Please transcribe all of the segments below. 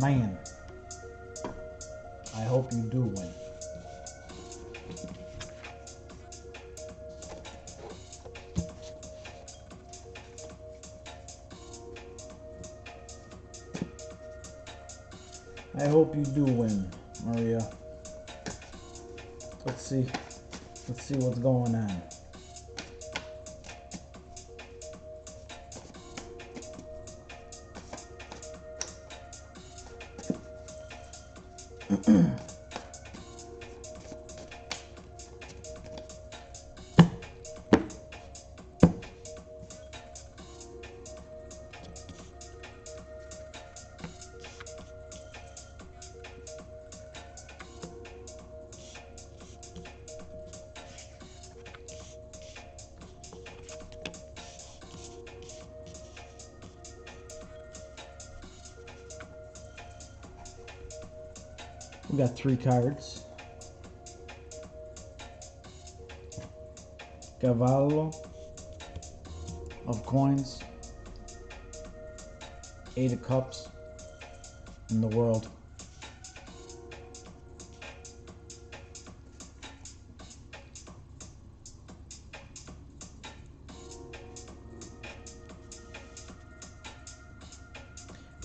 man. I hope you do win. I hope you do win, Maria. Let's see. Let's see what's going on. We got 3 cards. Cavallo of coins, 8 of cups, and the world.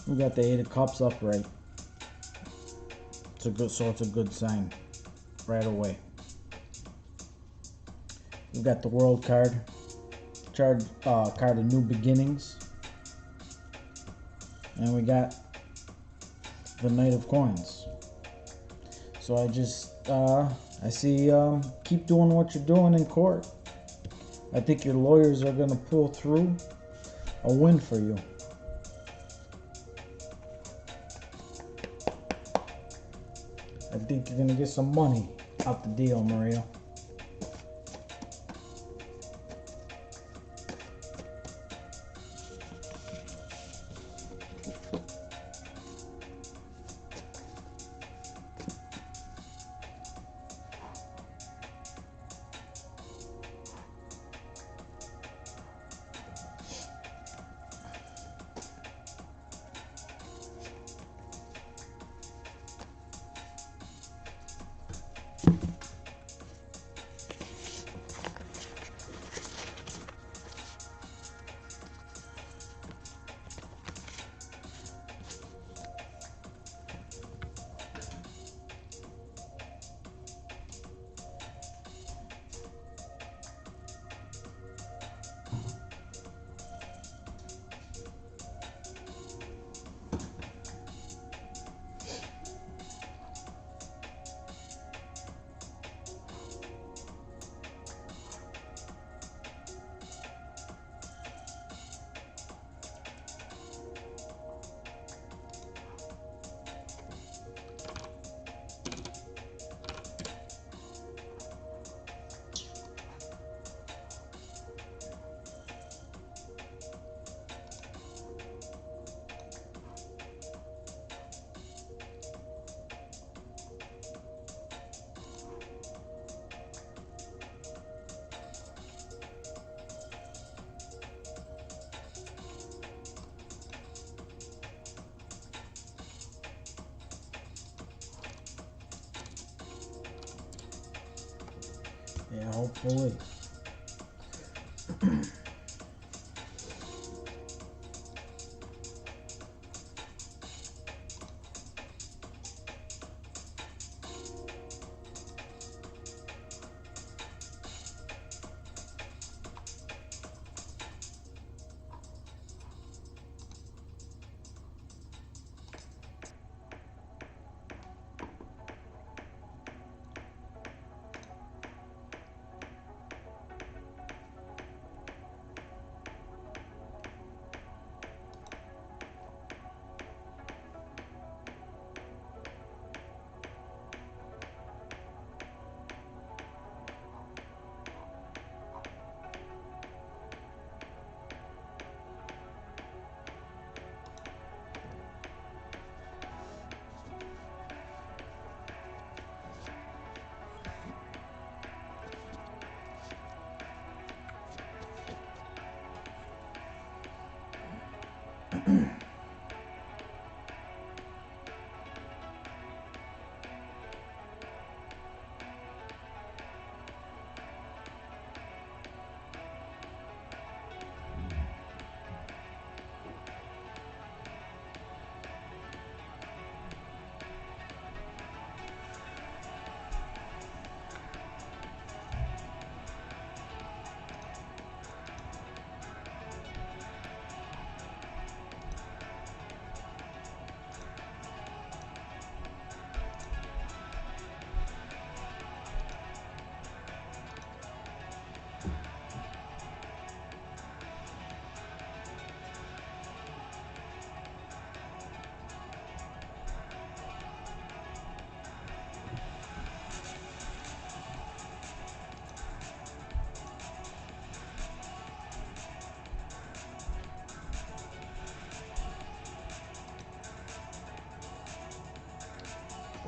We got the 8 of cups upright. It's a good sign right away. We've got the world card, card of new beginnings, and we got the Knight of Coins. So I see keep doing what you're doing in court. I think your lawyers are gonna pull through a win for you. I think you're gonna get some money out the deal, Maria. Yeah, hopefully.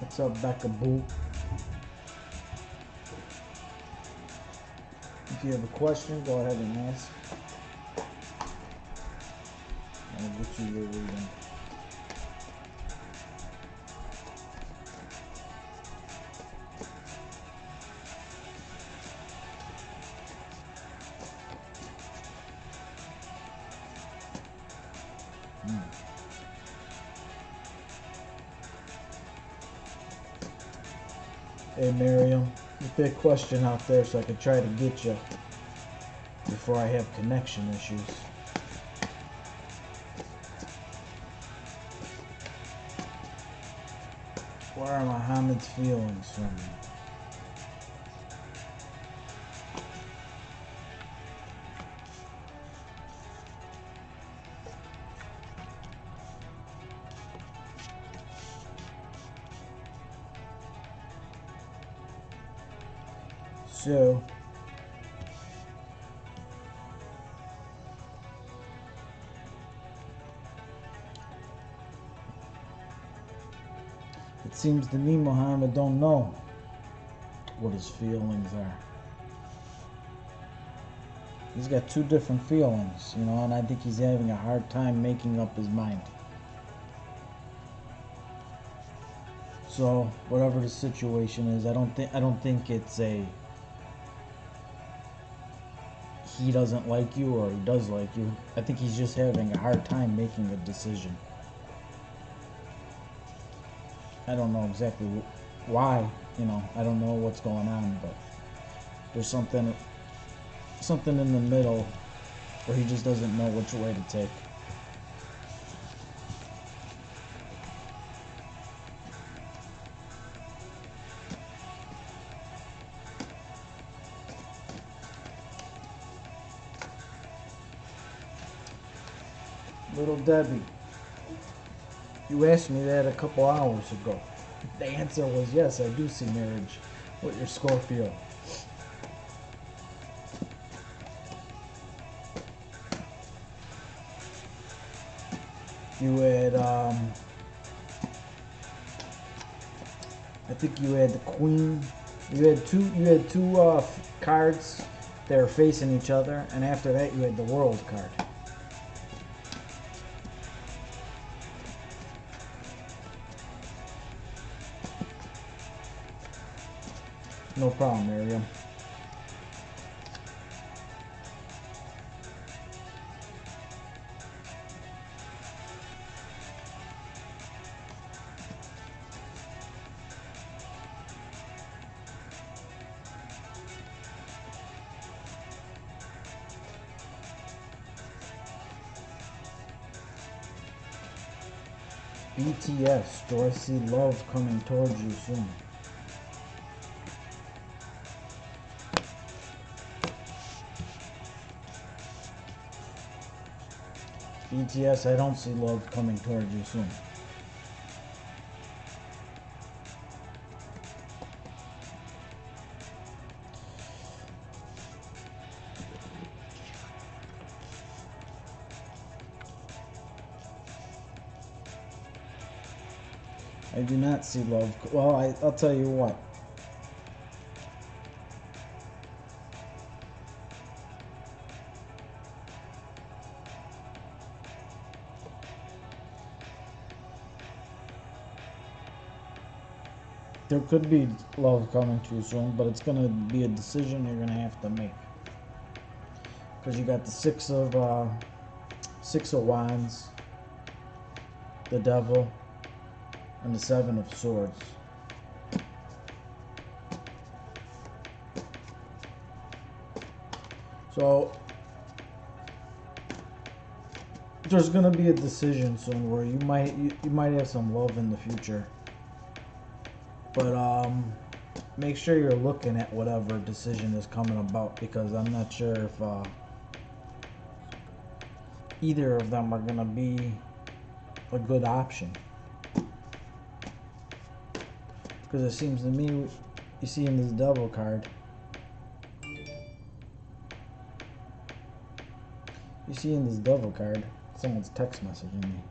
What's up, Becca Boo? If you have a question, go ahead and ask. I'll get you your reading. Hey Miriam, a big question out there so I could try to get you before I have connection issues. What are Muhammad's feelings from you? So, it seems to me Muhammad don't know what his feelings are. He's got two different feelings, you know, and I think he's having a hard time making up his mind. So, whatever the situation is, I don't think it's a he doesn't like you or he does like you. I think he's just having a hard time making a decision. I don't know exactly why, you know, I don't know what's going on, but there's something in the middle where he just doesn't know which way to take. Little Debbie, you asked me that a couple hours ago. The answer was yes, I do see marriage with your Scorpio. You had, I think you had the Queen. You had two cards that were facing each other, and after that you had the World card. No problem, Miriam. BTS, do I see love coming towards you soon? BTS, I don't see love coming towards you soon. I do not see love. Well, I'll tell you what. There could be love coming to you soon, but it's going to be a decision you're going to have to make. Because you got the Six of Wands, the Devil, and the Seven of Swords. So there's gonna be a decision soon where you might have some love in the future, but make sure you're looking at whatever decision is coming about, because I'm not sure if either of them are gonna be a good option. Because it seems to me, you see in this Devil card, someone's text messaging me.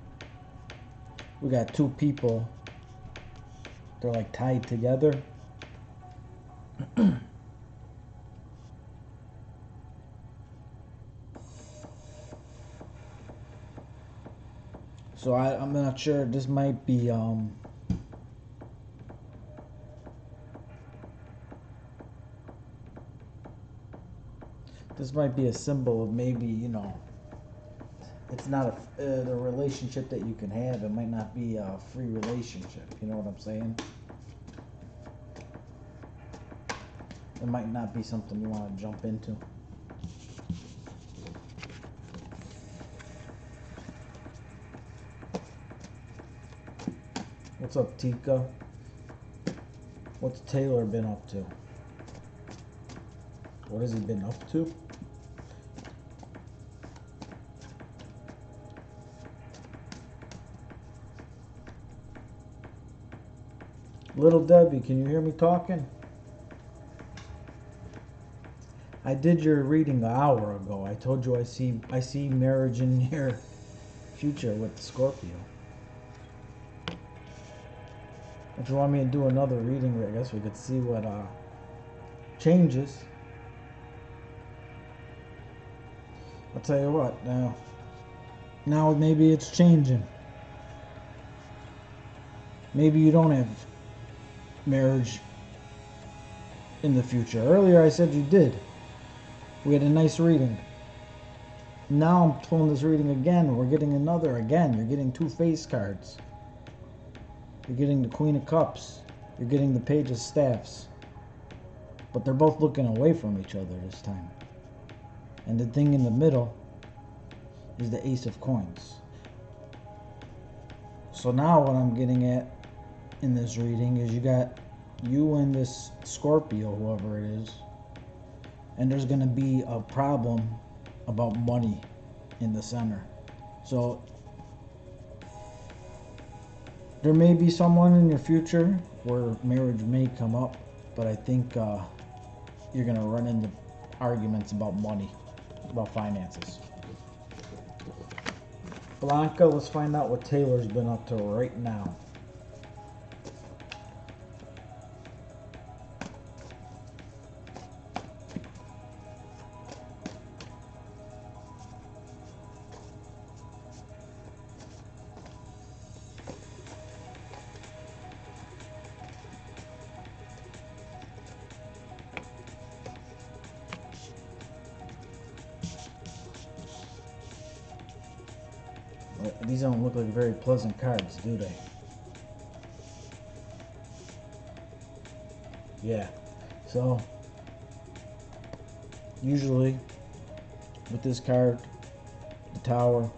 We got two people They're like tied together. So I'm not sure. This might be a symbol of maybe, you know, it's not the relationship that you can have. It might not be a free relationship. You know what I'm saying? It might not be something you want to jump into. What's up, Tika? What's Taylor been up to? What has he been up to? Little Debbie, can you hear me talking? I did your reading an hour ago. I told you I see marriage in your future with Scorpio. If you want me to do another reading, I guess we could see what changes. I'll tell you what, now maybe it's changing. Maybe you don't have marriage in the future. Earlier I said you did. We had a nice reading. Now I'm pulling this reading again. We're getting another again. You're getting two face cards. You're getting the Queen of Cups. You're getting the Page of Staffs. But they're both looking away from each other this time. And the thing in the middle is the Ace of Coins. So now what I'm getting at in this reading is you got you and this Scorpio, whoever it is, and there's going to be a problem about money in the center. So there may be someone in your future where marriage may come up, but I think you're going to run into arguments about money, about finances. Blanca, let's find out what Taylor's been up to right now. These don't look like very pleasant cards, do they? Yeah. So, usually, with this card, the Tower,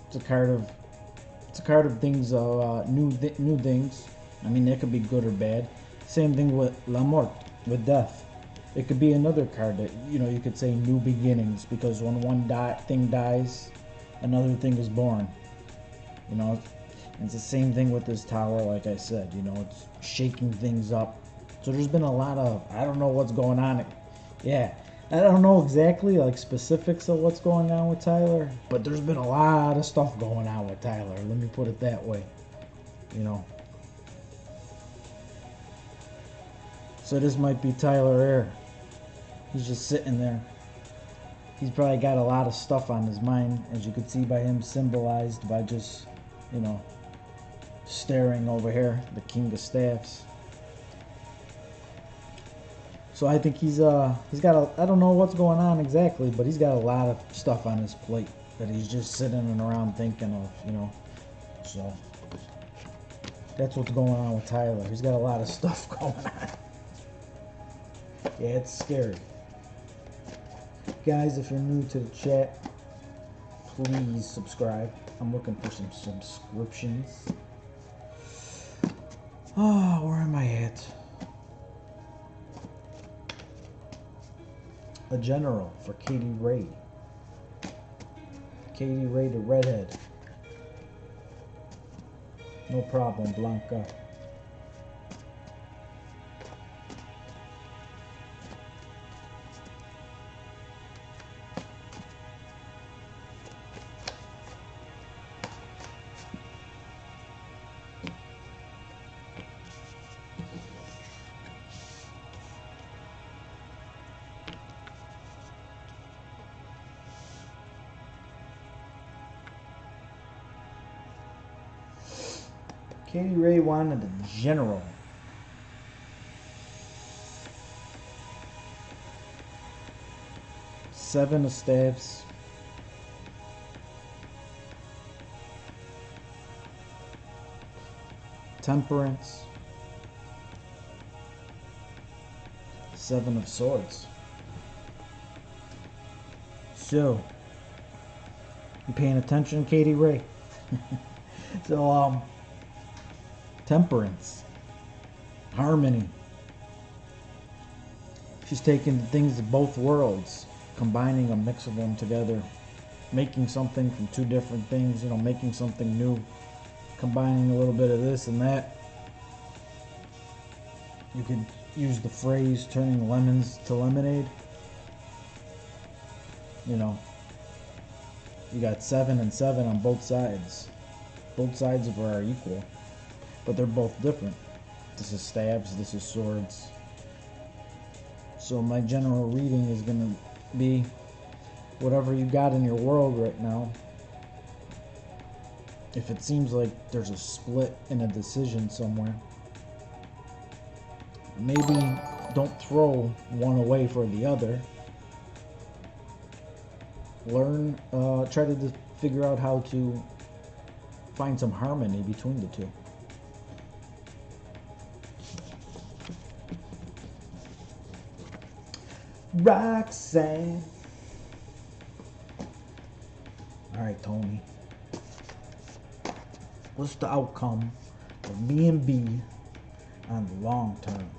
it's a card of things, new things. I mean, that could be good or bad. Same thing with La Mort, with death. It could be another card that, you know, you could say new beginnings, because when one thing dies, another thing is born. You know, it's the same thing with this Tower, like I said, you know, it's shaking things up. So there's been a lot of, I don't know what's going on. Yeah, I don't know exactly, like, specifics of what's going on with Tyler, but there's been a lot of stuff going on with Tyler. Let me put it that way, you know. So this might be Tyler Air. He's just sitting there. He's probably got a lot of stuff on his mind, as you could see by him symbolized by just, you know, staring over here, the King of Staffs. So I think he's got I don't know what's going on exactly, but he's got a lot of stuff on his plate that he's just sitting around thinking of, you know. So that's what's going on with Tyler. He's got a lot of stuff going on. Yeah, it's scary. Guys, if you're new to the chat, please subscribe. I'm looking for some subscriptions. Oh, where am I at? A general for Katie Ray. Katie Ray the redhead. No problem, Blanca. Katie Ray wanted a general. Seven of staves. Temperance. Seven of swords. So, you paying attention, Katie Ray? So, temperance, harmony. She's taking the things of both worlds, combining a mix of them together, making something from two different things, you know, making something new, combining a little bit of this and that. You could use the phrase turning lemons to lemonade. You know, you got 7 and 7 on both sides. Both sides of her are equal, but they're both different. This is stabs, this is swords. So my general reading is going to be whatever you got in your world right now. If it seems like there's a split in a decision somewhere, maybe don't throw one away for the other. Learn, try to figure out how to find some harmony between the two. Roxanne. Alright, Tony. What's the outcome of me and B on the long term?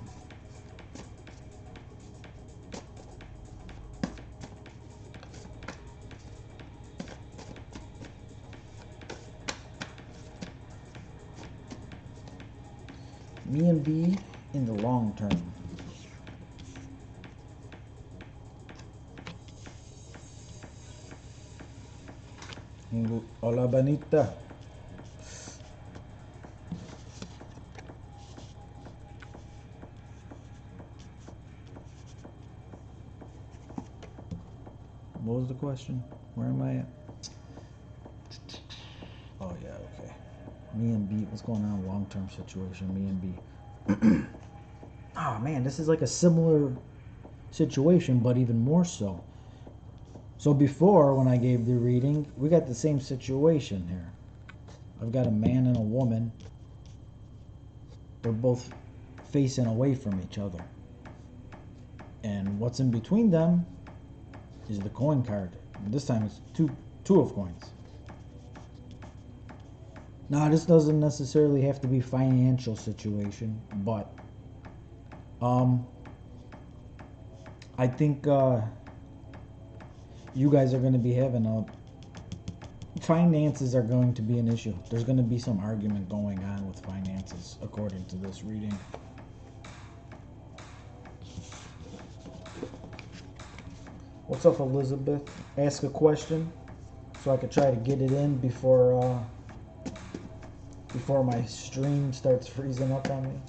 Me and B in the long term. Hola, Benita. What was the question? Where am I at? Oh, yeah, okay. Me and B, what's going on? Long-term situation, me and B. Oh, man, this is like a similar situation, but even more so. So before, when I gave the reading, we got the same situation here. I've got a man and a woman. They're both facing away from each other. And what's in between them is the coin card. And this time it's two of coins. Now, this doesn't necessarily have to be financial situation, but I think you guys are going to be having finances are going to be an issue. There's going to be some argument going on with finances, according to this reading. What's up, Elizabeth? Ask a question so I could try to get it in before my stream starts freezing up on me.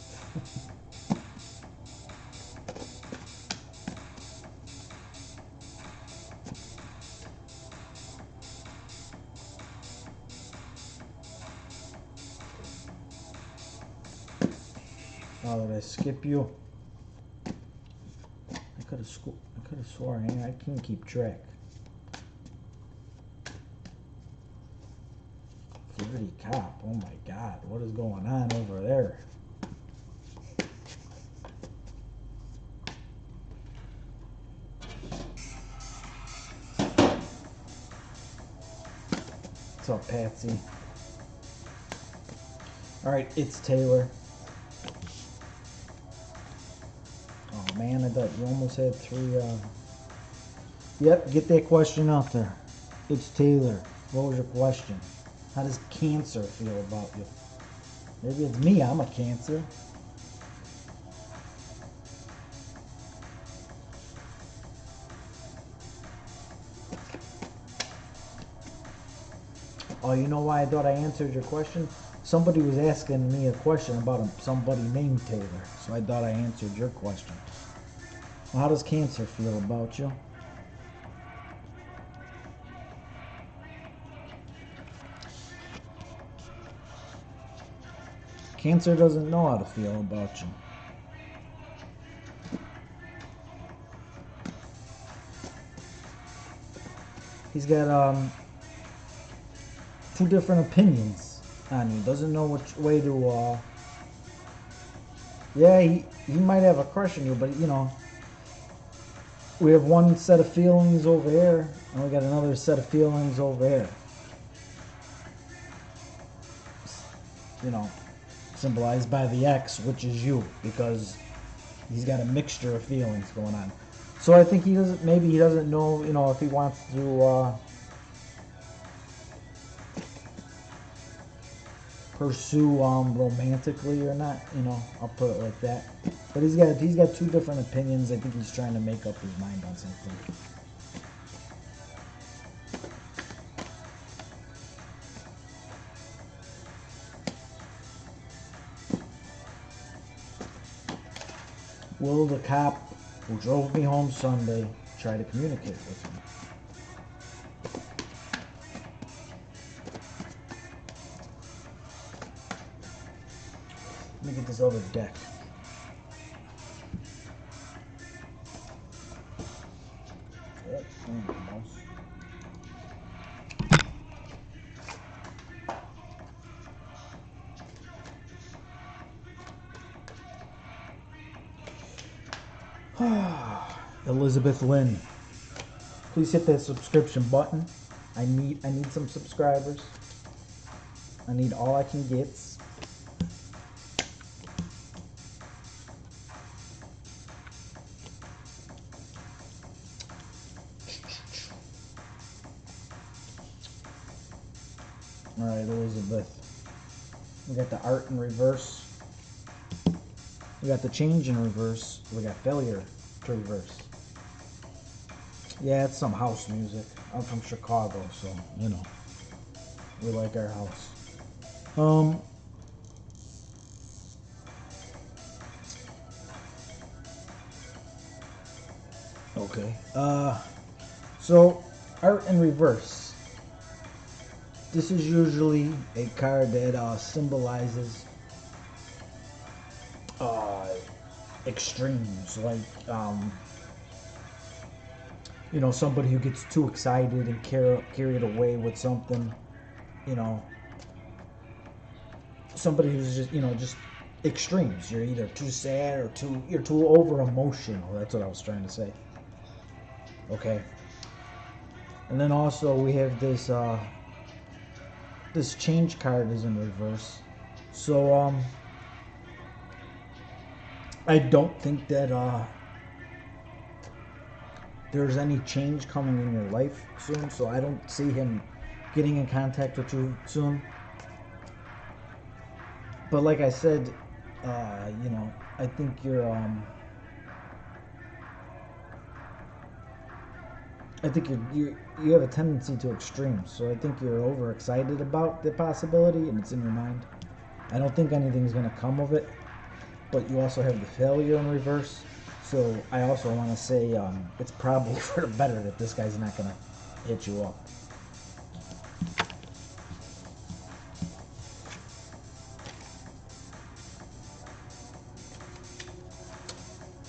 Oh, did I skip you? I could have sworn. I can't keep track. Flirty cop. Oh my God, what is going on over there? What's up, Patsy? All right, it's Taylor. Oh man, I thought you almost had 3. Yep, get that question out there. It's Taylor. What was your question? How does Cancer feel about you? Maybe it's me. I'm a Cancer. Oh, you know why I thought I answered your question? Somebody was asking me a question about somebody named Taylor, so I thought I answered your question. Well, how does Cancer feel about you? Cancer doesn't know how to feel about you. He's got two different opinions on you. Doesn't know which way to. Yeah, he might have a crush on you, but you know, we have one set of feelings over here, and we got another set of feelings over here. You know, symbolized by the X, which is you, because he's got a mixture of feelings going on. So I think he doesn't. Maybe he doesn't know. You know, if he wants to pursue romantically or not. You know, I'll put it like that. But he's got two different opinions. I think he's trying to make up his mind on something. Will the cop who drove me home Sunday try to communicate with me? Let me get this other deck. Yep, Elizabeth Lynn, please hit that subscription button. I need some subscribers. I need all I can get. All right, Elizabeth. We got the art in reverse. We got the change in reverse. We got failure to reverse. Yeah, it's some house music. I'm from Chicago, so, you know, we like our house. Okay. So, art in reverse. This is usually a card that symbolizes extremes, like you know, somebody who gets too excited and carried away with something, you know, somebody who's just, you know, just extremes. You're either too sad or you're too over emotional. That's what I was trying to say. Okay. And then also we have this this change card is in reverse. So I don't think that there's any change coming in your life soon, so I don't see him getting in contact with you soon. But like I said, you know, I think you have a tendency to extremes, so I think you're overexcited about the possibility, and it's in your mind. I don't think anything's gonna come of it, but you also have the failure in reverse. So I also want to say it's probably for the better that this guy's not gonna hit you up.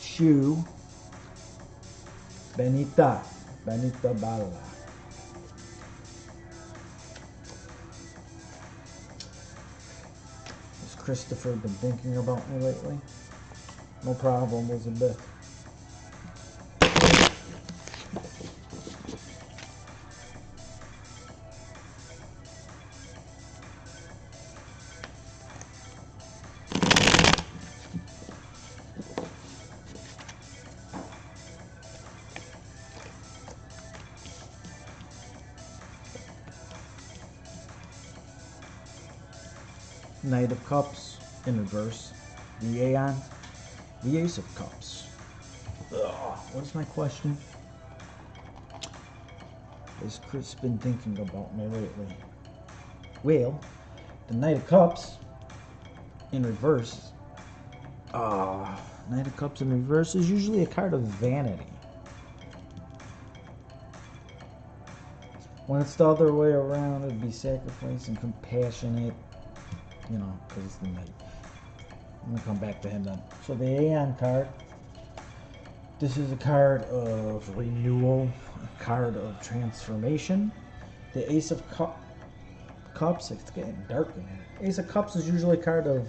Shu Benita Bala. Has Christopher been thinking about me lately? No problem, Elizabeth. Knight of Cups in reverse. The Aeon. The Ace of Cups. Ugh, what's my question? Has Chris been thinking about me lately? Well, the Knight of Cups in reverse. Knight of Cups in reverse is usually a card of vanity. When it's the other way around, it'd be sacrifice and compassionate, you know, because it's the Knight. I'm gonna come back to him then. So the Aeon card. This is a card of renewal, a card of transformation. The Ace of Cups, it's getting dark in here. Ace of Cups is usually a card of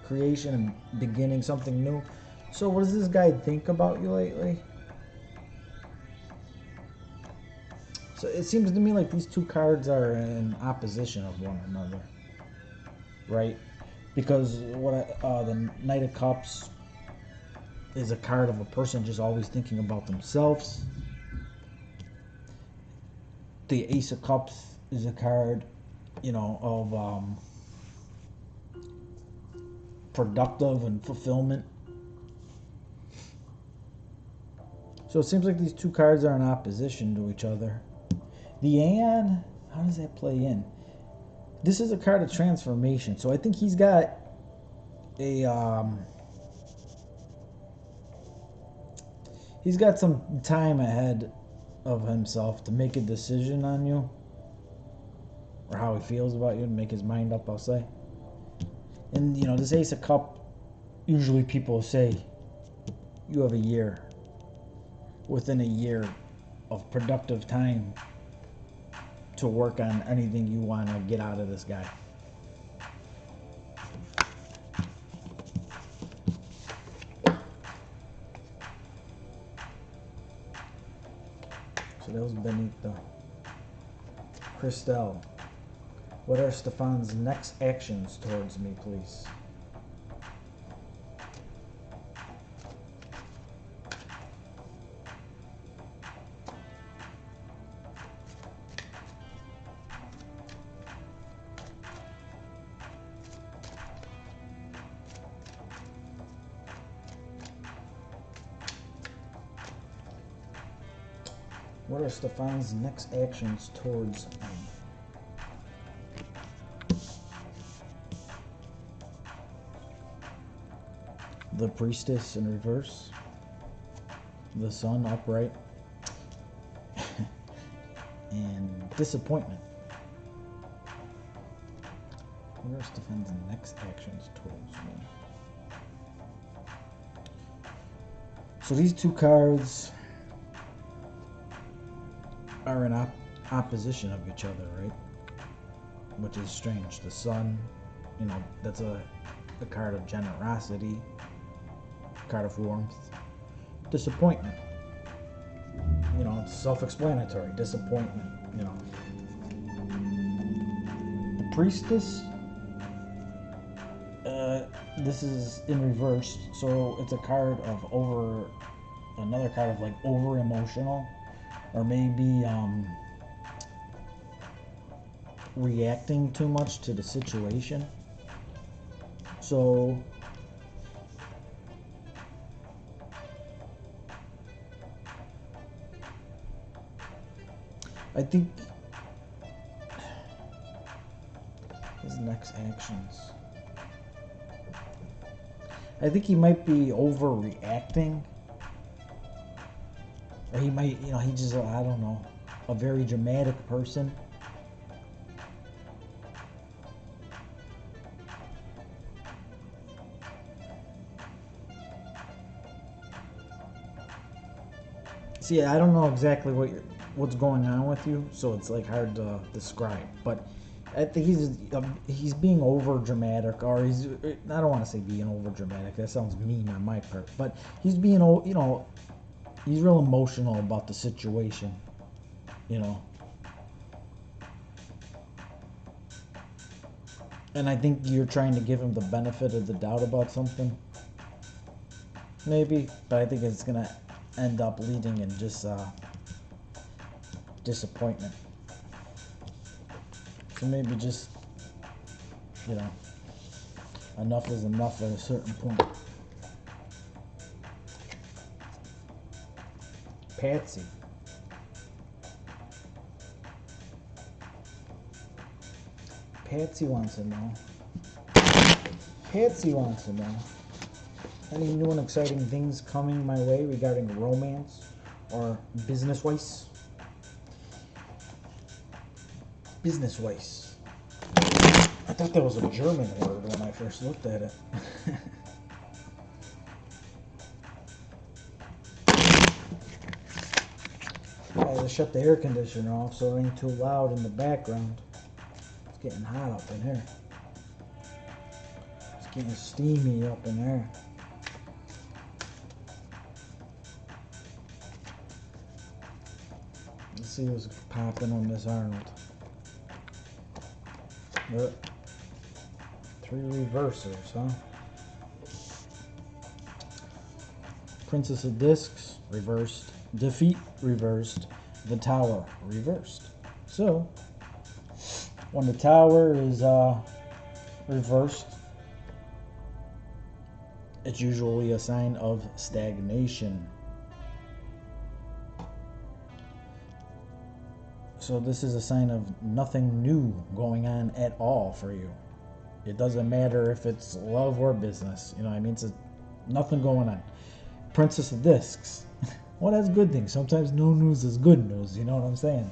creation and beginning something new. So what does this guy think about you lately? So it seems to me like these two cards are in opposition of one another, right? Because the Knight of Cups is a card of a person just always thinking about themselves. The Ace of Cups is a card, of productive and fulfillment. So it seems like these two cards are in opposition to each other. The Aeon, how does that play in? This is a card of transformation, so I think he's got he's got some time ahead of himself to make a decision on you, or how he feels about you, and make his mind up, I'll say. And this Ace of Cup, usually people say you have a year. Within a year of productive time to work on anything you want to get out of this guy. So that was Benita. Christelle, what are Stefan's next actions towards me, please? What are Stefan's next actions towards me? The Priestess in reverse. The Sun upright. And disappointment. What are Stefan's next actions towards me? So these two cards are in opposition of each other, right? Which is strange. The Sun, that's a card of generosity, a card of warmth. Disappointment. It's self-explanatory. Disappointment. Priestess. This is in reverse, so it's a card of another card of like over emotional. Or maybe reacting too much to the situation. So I think his next actions. I think he might be overreacting. Or he might, he just, I don't know, a very dramatic person. See, I don't know exactly what's going on with you, so it's like hard to describe. But I think he's being over dramatic, or I don't want to say being over dramatic. That sounds mean on my part. But he's being, he's real emotional about the situation, And I think you're trying to give him the benefit of the doubt about something. Maybe, but I think it's going to end up leading in just disappointment. So maybe just, enough is enough at a certain point. Patsy. Patsy wants to know. Any new and exciting things coming my way regarding romance or business-wise? Business-wise. I thought that was a German word when I first looked at it. shut the air conditioner off so it ain't too loud in the background. It's getting hot up in here. It's getting steamy up in here. Let's see what's popping on this Arnold. Look. 3 reversers, huh? Princess of Discs, reversed. Defeat, reversed. The Tower, reversed. So, when the Tower is reversed, it's usually a sign of stagnation. So this is a sign of nothing new going on at all for you. It doesn't matter if it's love or business. You know what I mean? It's nothing going on. Princess of Discs. Well, that's a good thing. Sometimes no news is good news. You know what I'm saying?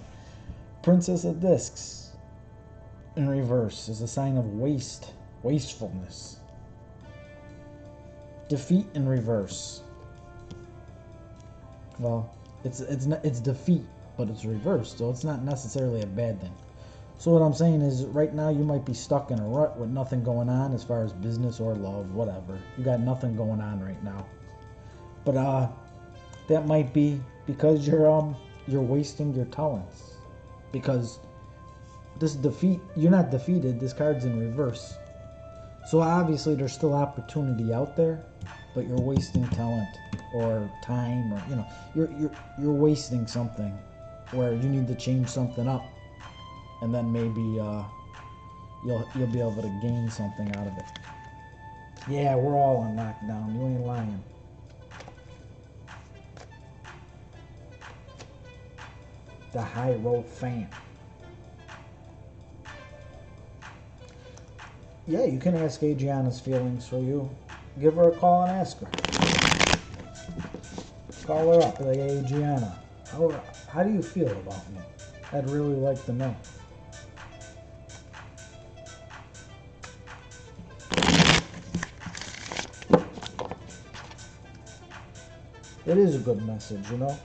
Princess of Discs in reverse is a sign of wastefulness. Defeat in reverse. Well, it's defeat, but it's reversed, so it's not necessarily a bad thing. So what I'm saying is, right now you might be stuck in a rut with nothing going on as far as business or love, whatever. You got nothing going on right now. But that might be because you're wasting your talents. Because this defeat, you're not defeated. This card's in reverse. So obviously there's still opportunity out there, but you're wasting talent or time, or you're wasting something where you need to change something up. And then maybe you'll be able to gain something out of it. Yeah, we're all on lockdown. You ain't lying. The Hierophant. Yeah, you can ask Adriana's feelings for you. Give her a call and ask her. Call her up. Like, hey, Adriana, how do you feel about me? I'd really like to know. It is a good message, you know?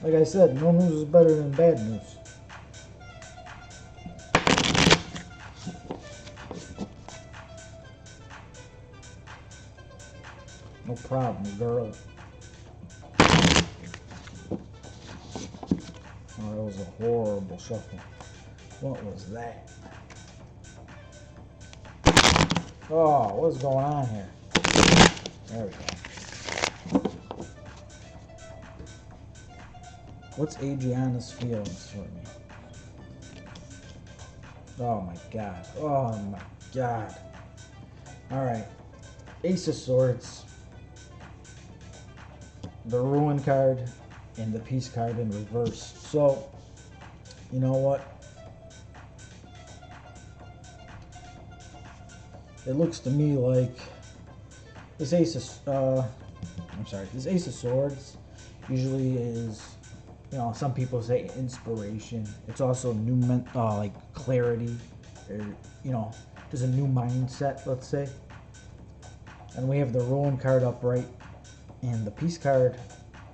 Like I said, no news is better than bad news. No problem, girl. Oh, that was a horrible shuffle. What was that? Oh, what's going on here? There we go. What's Adriana's feelings for me? Oh my god. Oh my god. Alright. Ace of Swords. The Ruin card. And the Peace card in reverse. So, you know what? It looks to me like this Ace of this Ace of Swords usually is, some people say inspiration. It's also new like clarity, or there's a new mindset, let's say. And we have the Ruin card upright and the Peace card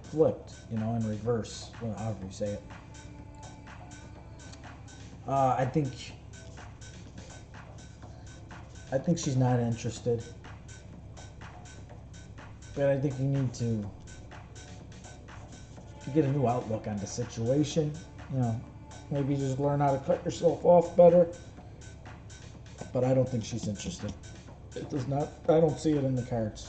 flipped, in reverse, however you say it. I think she's not interested. But I think you need to get a new outlook on the situation. Maybe just learn how to cut yourself off better. But I don't think she's interested. It does not. I don't see it in the cards.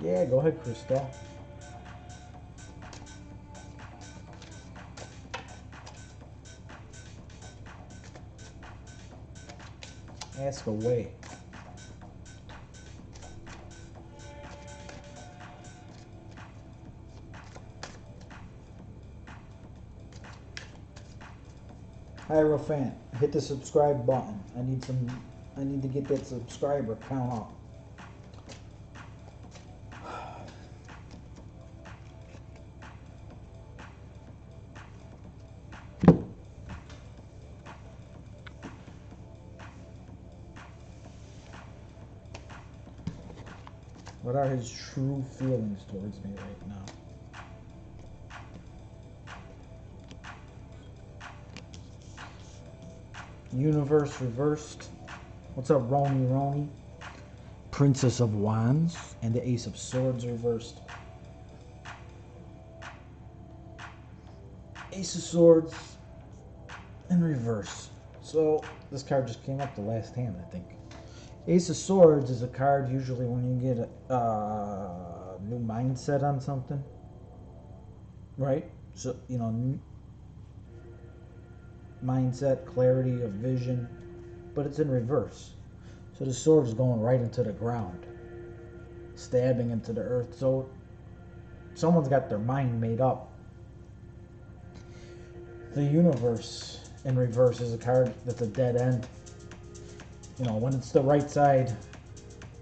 Yeah, go ahead, Crystal. Ask away. Hierophant, hit the subscribe button. I need to get that subscriber count up. What are his true feelings towards me right now? Universe reversed. What's up, Roni Roni? Princess of Wands and the Ace of Swords reversed. Ace of Swords in reverse. So this card just came up the last hand, I think. Ace of Swords is a card usually when you get a new mindset on something, right? So, you know, mindset, clarity of vision, but it's in reverse. So the sword is going right into the ground, stabbing into the earth. So someone's got their mind made up. The Universe in reverse is a card that's a dead end. You know, when it's the right side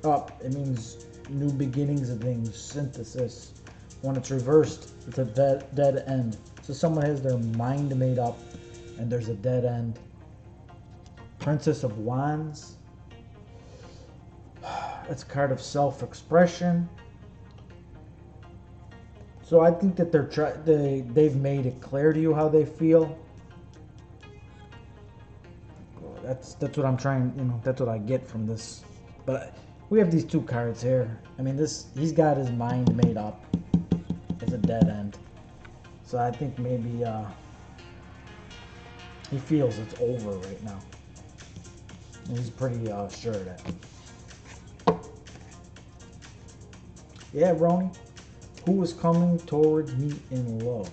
up, it means new beginnings of things, synthesis. When it's reversed, it's a dead end. So someone has their mind made up and there's a dead end. Princess of Wands. It's a card of self-expression. So I think that they've made it clear to you how they feel. That's what I'm trying, you know, that's what I get from this. But we have these two cards here. I mean, he's got his mind made up. It's a dead end. So I think maybe he feels it's over right now. And he's pretty sure of that. Yeah, Roni. Who is coming towards me in love?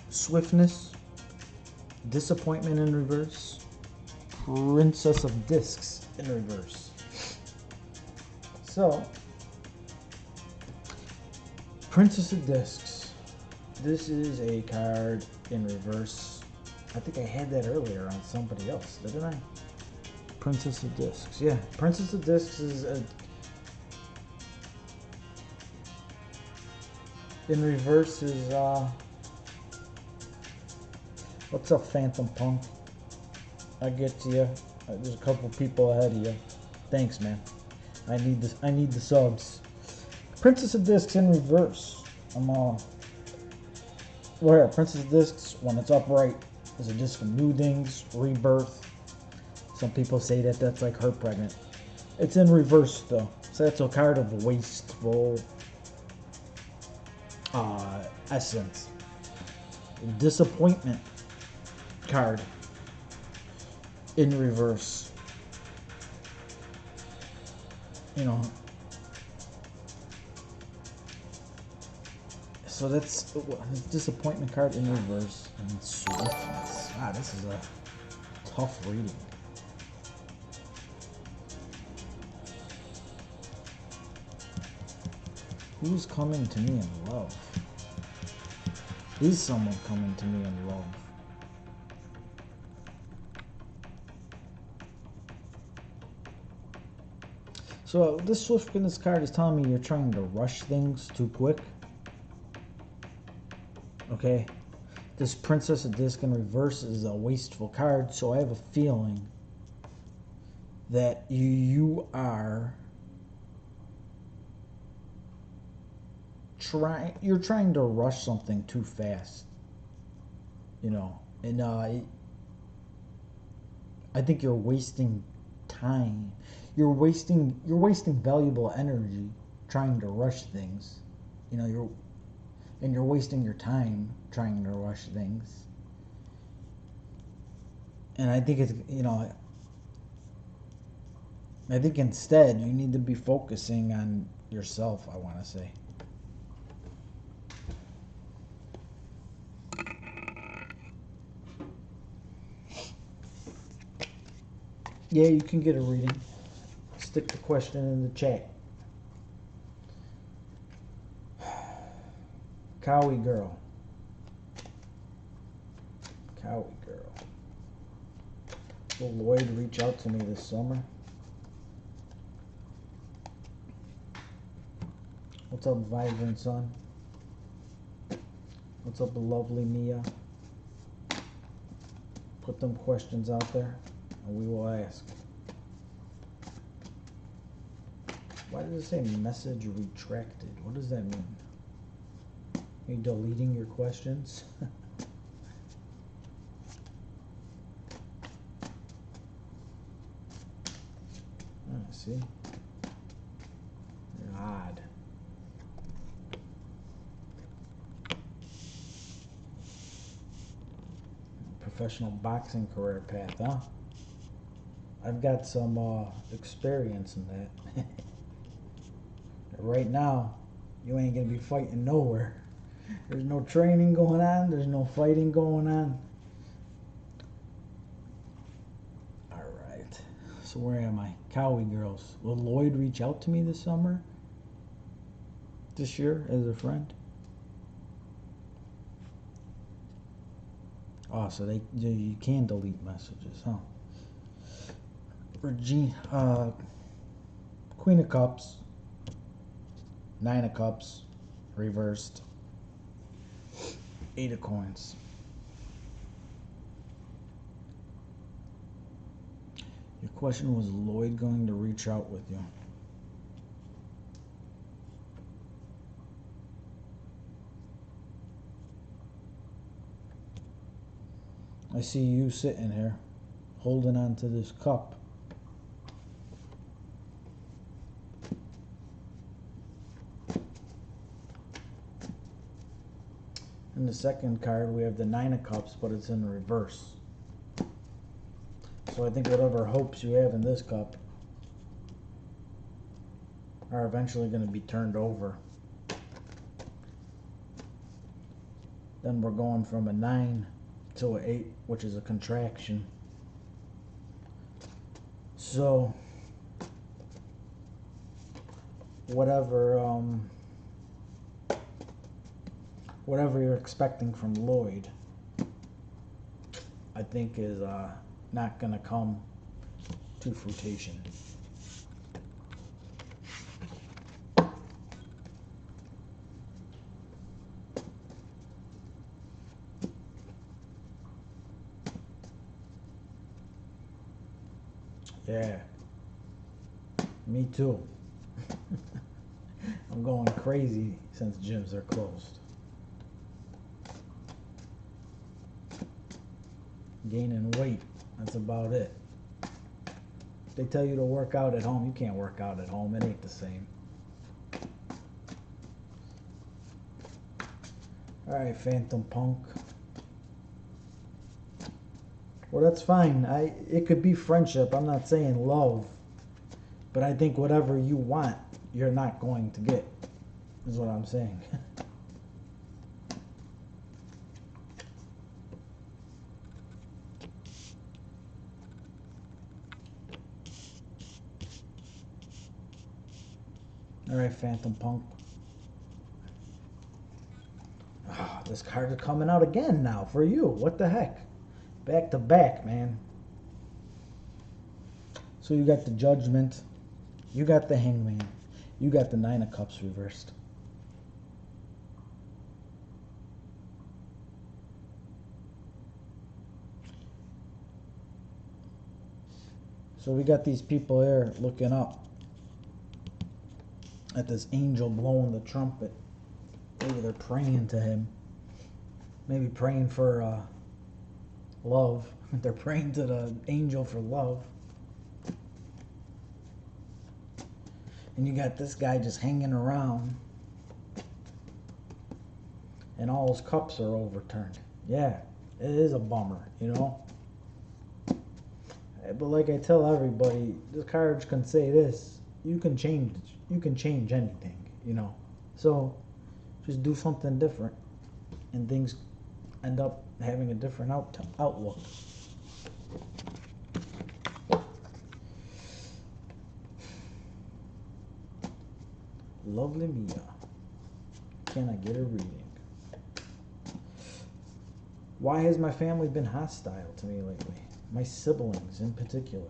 Swiftness, disappointment in reverse, Princess of Discs in reverse. So, Princess of Discs. This is a card in reverse. I think I had that earlier on somebody else, didn't I? Princess of Discs. Yeah, Princess of Discs is in reverse is what's up, Phantom Punk? I get to you. There's a couple people ahead of you. Thanks, man. I need this. I need the subs. Princess of Discs in reverse. I'm where Princess of Discs, when it's upright, is a disc of new things, rebirth. Some people say that that's like her pregnant. It's in reverse though, so that's a card of wasteful essence. Disappointment card in reverse. You know, so that's disappointment card in reverse and swiftness. Ah, this is a tough reading. Who's coming to me in love? Is someone coming to me in love? So this swiftness card is telling me you're trying to rush things too quick. Okay, this Princess of Disc in reverse is a wasteful card, so I have a feeling that you are you're trying to rush something too fast, you know, and I think you're wasting time. You're wasting valuable energy trying to rush things. You know, you're wasting your time trying to rush things. And I think it's, you know, I think instead you need to be focusing on yourself, I want to say. Yeah, you can get a reading. Stick the question in the chat. Cowie girl. Cowie girl. Will Lloyd reach out to me this summer? What's up, Vibrant Sun? What's up, lovely Mia? Put them questions out there, and we will ask. Why does it say message retracted? What does that mean? Are you deleting your questions? See? Odd. Professional boxing career path, huh? I've got some experience in that. Right now, you ain't gonna be fighting nowhere. There's no training going on. There's no fighting going on. Alright. So where am I? Cowie Girls. Will Lloyd reach out to me this summer? This year as a friend? Oh, so you can delete messages, huh? Regina, Queen of Cups, Nine of Cups, reversed, Eight of Coins. Your question was Lloyd going to reach out with you? I see you sitting here holding on to this cup. In the second card, we have the Nine of Cups, but it's in reverse. So I think whatever hopes you have in this cup are eventually going to be turned over. Then we're going from a 9 to an 8, which is a contraction. So whatever you're expecting from Lloyd, I think is not gonna come to fruition. Yeah, me too. I'm going crazy since gyms are closed. Gaining weight, that's about it. They tell you to work out at home, you can't work out at home, it ain't the same. Alright, Phantom Punk. Well, that's fine. It could be friendship. I'm not saying love. But I think whatever you want, you're not going to get, is what I'm saying. Alright, Phantom Punk. Oh, this card is coming out again now for you. What the heck? Back to back, man. So you got the Judgment. You got the Hangman. You got the Nine of Cups reversed. So we got these people here looking up at this angel blowing the trumpet. Maybe they're praying to him. Maybe praying for love. They're praying to the angel for love. And you got this guy just hanging around. And all his cups are overturned. Yeah, it is a bummer, you know? But like I tell everybody, the cards can say this. You can change anything, you know? So, just do something different. And things end up having a different outlook. Lovely Mia. Can I get a reading? Why has my family been hostile to me lately? my siblings in particular.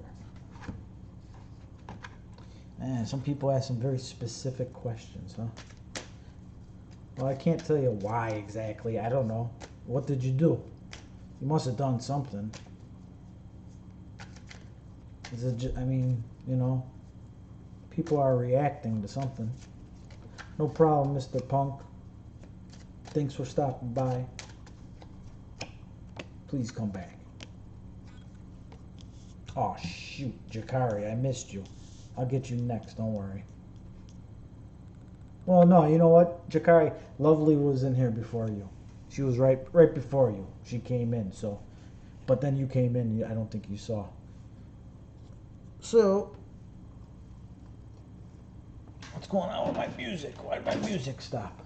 Man, some people ask some very specific questions, huh? Well, I can't tell you why exactly. I don't know. What did you do? You must have done something. Is it I mean, you know, people are reacting to something. No problem, Mr. Punk. Thanks for stopping by. Please come back. Oh, shoot, Jakari, I missed you. I'll get you next, don't worry. Well, no, you know what, Jakari, Lovely was in here before you. She was right before you. She came in, so. But then you came in, I don't think you saw. So, what's going on with my music? Why did my music stop?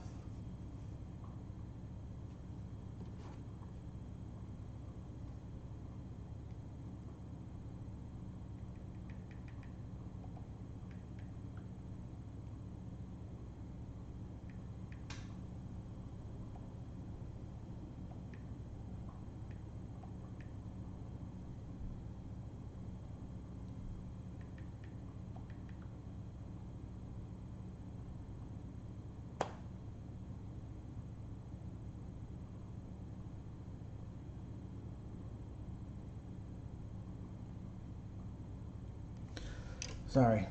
Sorry.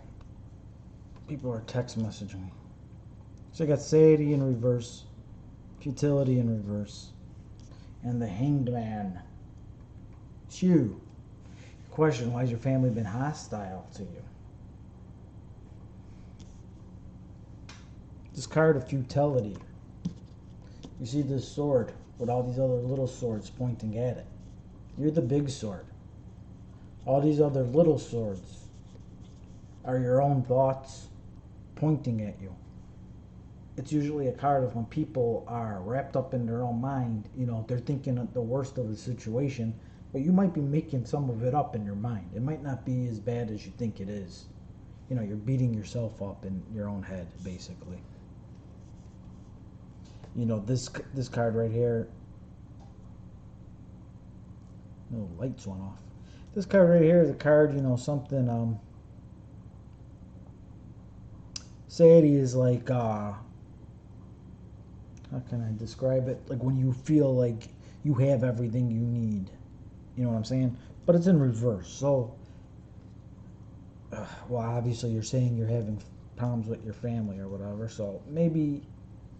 People are text messaging me. So I got Sadie in reverse, Futility in reverse, and the Hanged Man. Shoo. Question, why has your family been hostile to you? This card of Futility. You see this sword with all these other little swords pointing at it. You're the big sword. All these other little swords are your own thoughts pointing at you. It's usually a card of when people are wrapped up in their own mind, you know, they're thinking of the worst of the situation, but you might be making some of it up in your mind. It might not be as bad as you think it is. You know, you're beating yourself up in your own head, basically. You know, this card right here, no, lights went off. This card right here is a card, you know, something, Sadie is like, how can I describe it? Like when you feel like you have everything you need. You know what I'm saying? But it's in reverse. So, well, obviously you're saying you're having problems with your family or whatever. So maybe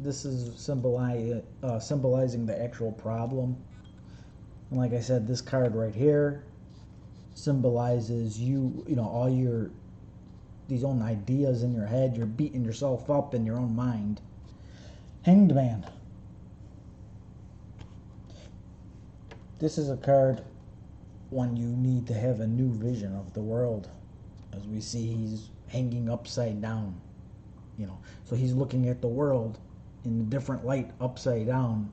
this is symbolizing the actual problem. And like I said, this card right here symbolizes you know, all these own ideas in your head. You're beating yourself up in your own mind. Hanged Man. This is a card when you need to have a new vision of the world. As we see, he's hanging upside down. You know, so he's looking at the world in a different light, upside down.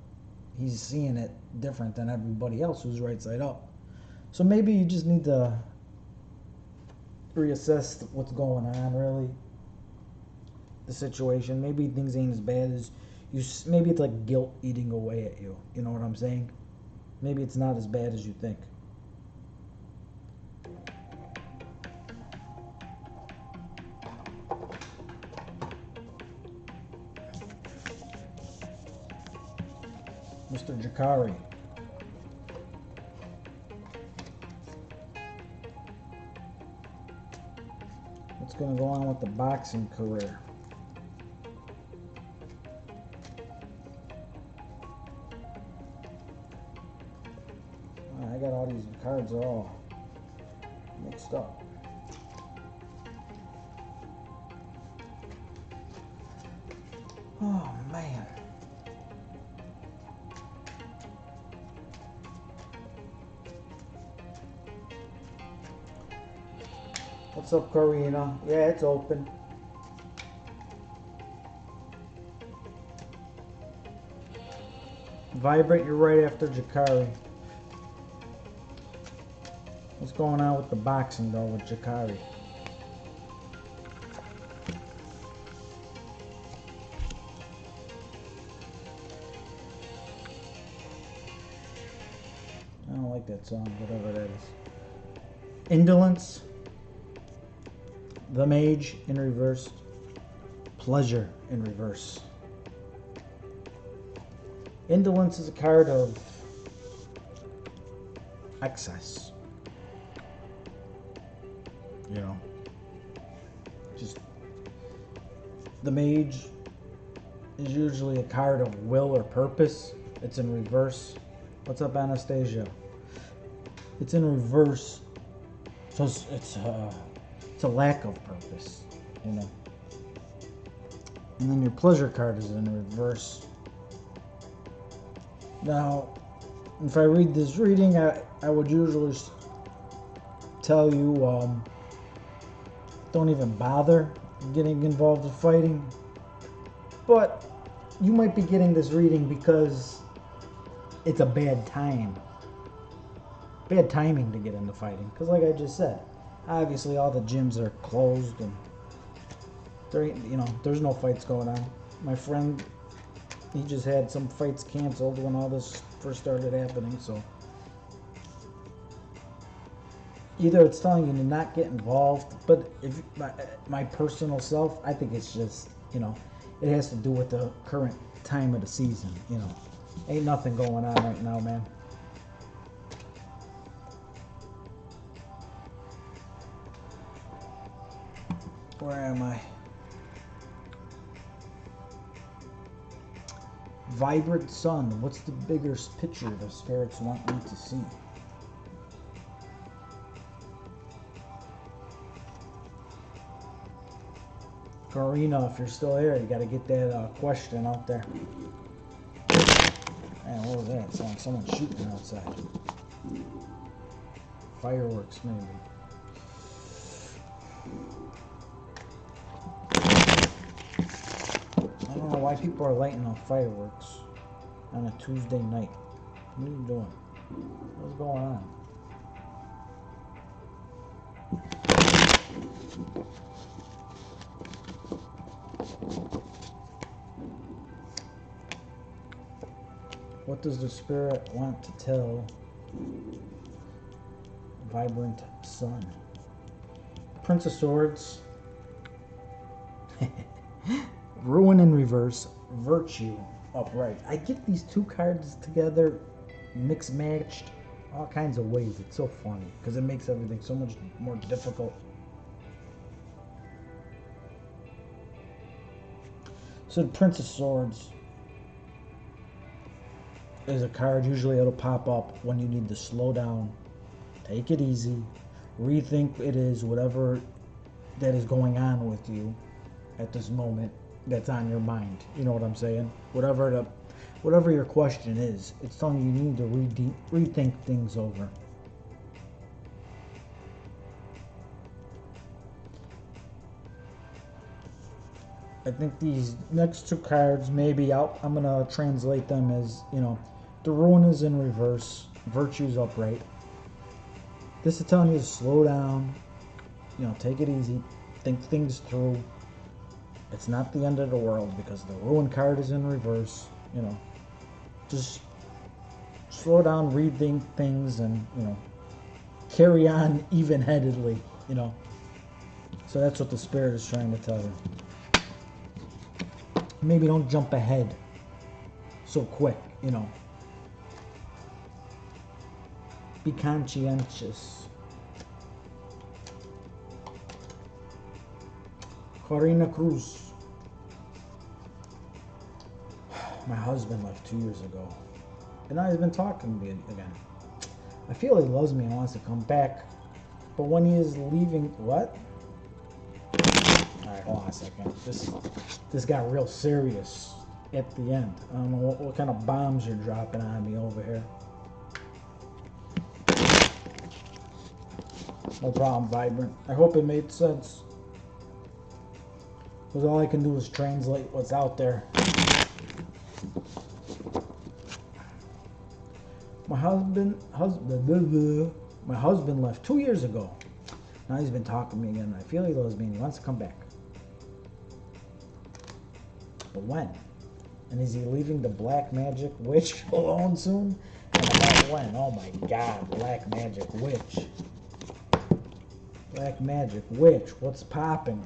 He's seeing it different than everybody else who's right side up. So maybe you just need to reassess what's going on, really. The situation. Maybe things ain't as bad as you. Maybe it's like guilt eating away at you. You know what I'm saying? Maybe it's not as bad as you think. Mr. Jakari. What's going to go on with the boxing career? I got all these cards all mixed up. Oh, man. What's up, Karina? Yeah, it's open. Vibrant, you're right after Jakari. What's going on with the boxing, though, with Jakari? I don't like that song, whatever that is. Indolence, the Mage in reverse. Pleasure in reverse. Indolence is a card of excess. You know, just the Mage is usually a card of will or purpose. It's in reverse. What's up, Anastasia? It's in reverse, so it's a lack of purpose, you know. And then your pleasure card is in reverse. Now, if I read this reading, I would usually tell you, don't even bother getting involved in fighting. But you might be getting this reading because it's a bad time. Bad timing to get into fighting. Because like I just said, obviously all the gyms are closed and there ain't, you know, there's no fights going on. My friend, he just had some fights canceled when all this first started happening, so either it's telling you to not get involved, but if my personal self, I think it's just, you know, it has to do with the current time of the season, you know. Ain't nothing going on right now, man. Where am I? Vibrant sun. What's the bigger picture the spirits want me to see? Karina, if you're still here, you got to get that question out there. Man, what was that? It sounded like someone shooting outside. Fireworks, maybe. I don't know why people are lighting off fireworks on a Tuesday night. What are you doing? What's going on? What does the spirit want to tell Vibrant Sun? Prince of Swords. Ruin in reverse. Virtue upright. I get these two cards together, mixed matched, all kinds of ways. It's so funny because it makes everything so much more difficult. So the Prince of Swords is a card, usually it'll pop up when you need to slow down, take it easy, rethink it is whatever that is going on with you at this moment that's on your mind. You know what I'm saying? Whatever your question is, it's telling you need to rethink things over. I think these next two cards, maybe I'm gonna translate them as, you know, the Ruin is in reverse, Virtue's upright. This is telling you to slow down, you know, take it easy, think things through. It's not the end of the world because the Ruin card is in reverse, you know. Just slow down, rethink things, and, you know, carry on even-headedly, you know. So that's what the Spirit is trying to tell you. Maybe don't jump ahead so quick, you know. Be conscientious. Karina Cruz. My husband left 2 years ago. And now he's been talking to me again. I feel he loves me and wants to come back. But when he is leaving... What? Alright, hold on a second. This got real serious at the end. I don't know what kind of bombs you're dropping on me over here. No problem, Vibrant. I hope it made sense. Because all I can do is translate what's out there. My husband left 2 years ago. Now he's been talking to me again. I feel he loves me and he wants to come back. But when? And is he leaving the Black Magic Witch alone soon? And about when? Oh my god, Black Magic Witch. Black Magic Witch, what's popping?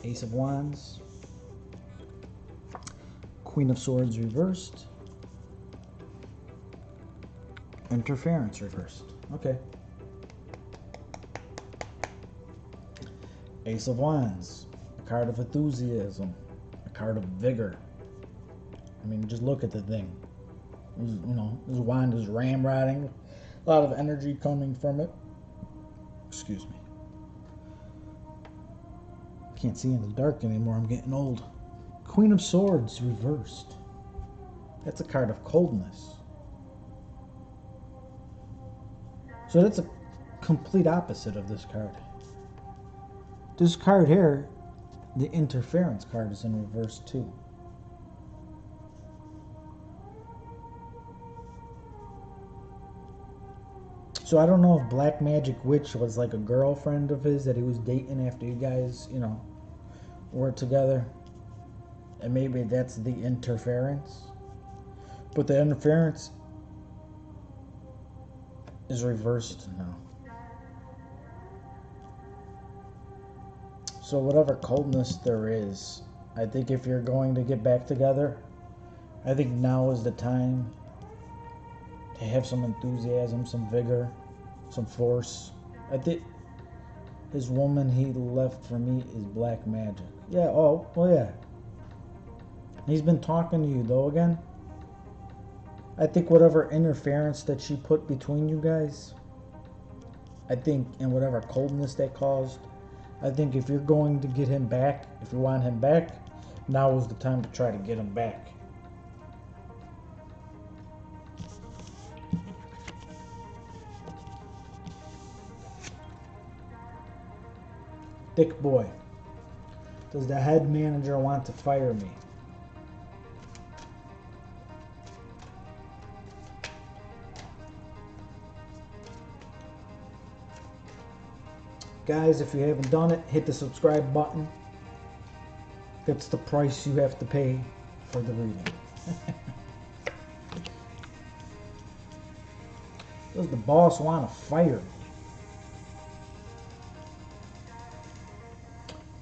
Ace of Wands. Queen of Swords reversed. Interference reversed. Okay. Ace of Wands. A card of enthusiasm. A card of vigor. I mean, just look at the thing. You know, this wand is ramrodding. A lot of energy coming from it. Excuse me. Can't see in the dark anymore. I'm getting old. Queen of Swords reversed. That's a card of coldness. So that's a complete opposite of this card. This card here, the interference card, is in reverse too. So I don't know if Black Magic Witch was like a girlfriend of his that he was dating after you guys, you know, were together. And maybe that's the interference. But the interference is reversed now. So whatever coldness there is, I think if you're going to get back together, I think now is the time to have some enthusiasm, some vigor, some force. I think his woman he left for me is Black Magic. Yeah, oh, well, yeah. He's been talking to you, though, again. I think whatever interference that she put between you guys, I think, and whatever coldness that caused, I think if you're going to get him back, if you want him back, now is the time to try to get him back. Dick Boy. Does the head manager want to fire me? Guys, if you haven't done it, hit the subscribe button. That's the price you have to pay for the reading. Does the boss want to fire me?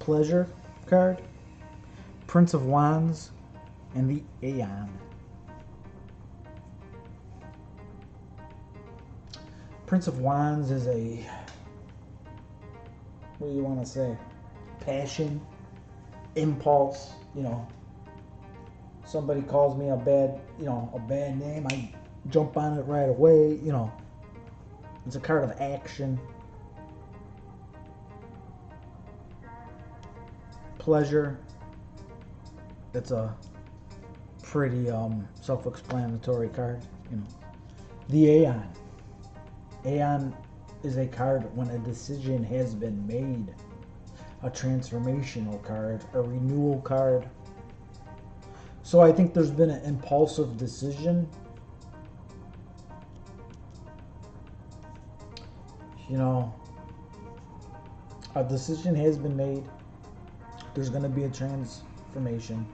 Pleasure card, Prince of Wands, and the Aeon. Prince of Wands is a, what do you want to say? Passion, impulse, you know. Somebody calls me a bad, a bad name, I jump on it right away, you know. It's a card of action. Pleasure. It's a pretty self-explanatory card, you know. The Aeon. Aeon is a card when a decision has been made. A transformational card, a renewal card. So I think there's been an impulsive decision. You know, a decision has been made. There's going to be a transformation.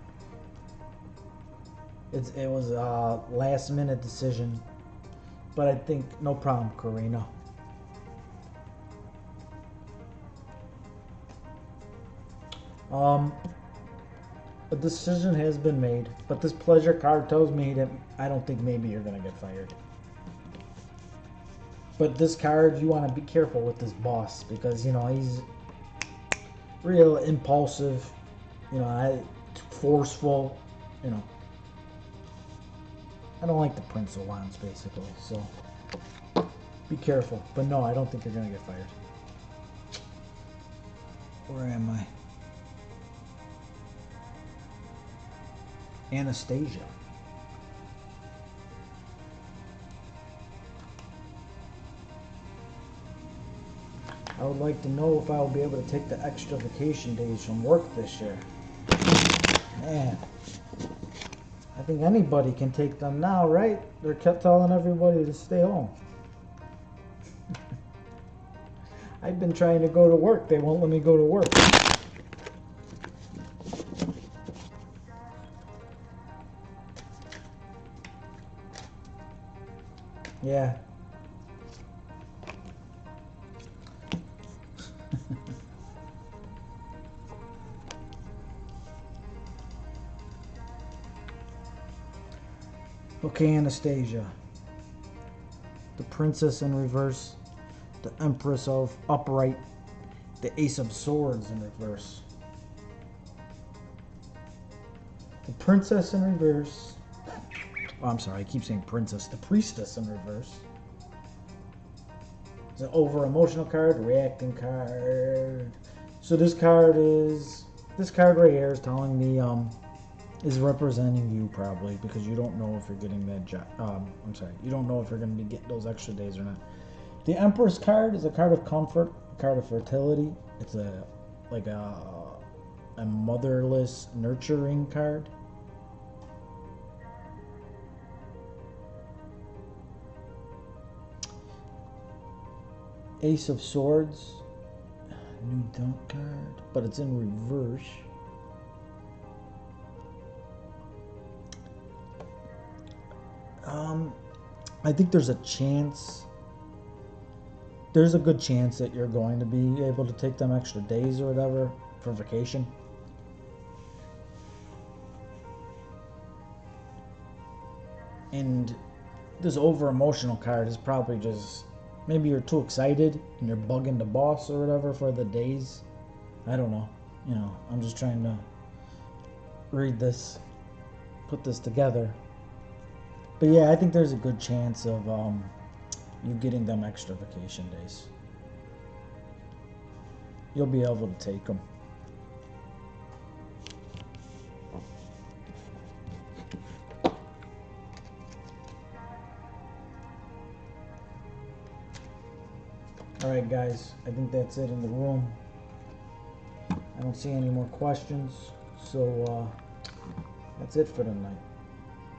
It was a last minute decision. But I think, no problem, Karina. A decision has been made, but this pleasure card tells me that I don't think maybe you're going to get fired. But this card, you want to be careful with this boss because, he's real impulsive, forceful, I don't like the Prince of Wands, basically, so be careful. But no, I don't think you're going to get fired. Where am I? Anastasia. I would like to know if I'll be able to take the extra vacation days from work this year. Man, I think anybody can take them now, right? They're kept telling everybody to stay home. I've been trying to go to work. They won't let me go to work. Yeah. Okay, Anastasia. The Princess in reverse. The Empress of upright. The Ace of Swords in reverse. The Princess in reverse. Oh, I'm sorry, I keep saying Princess. The Priestess in reverse. It's an over emotional card, reacting card. So this card right here is telling me is representing you probably because you don't know if you're getting that job. I'm sorry, you don't know if you're going to be getting those extra days or not. The Empress card is a card of comfort, a card of fertility. It's a motherless nurturing card. Ace of Swords, new dump card, but it's in reverse. I think there's a chance. There's a good chance that you're going to be able to take them extra days or whatever for vacation. And this over emotional card is probably just maybe you're too excited and you're bugging the boss or whatever for the days. I don't know. You know, I'm just trying to read this, put this together. But yeah, I think there's a good chance of you getting them extra vacation days. You'll be able to take them. Alright guys, I think that's it in the room. I don't see any more questions, so that's it for tonight.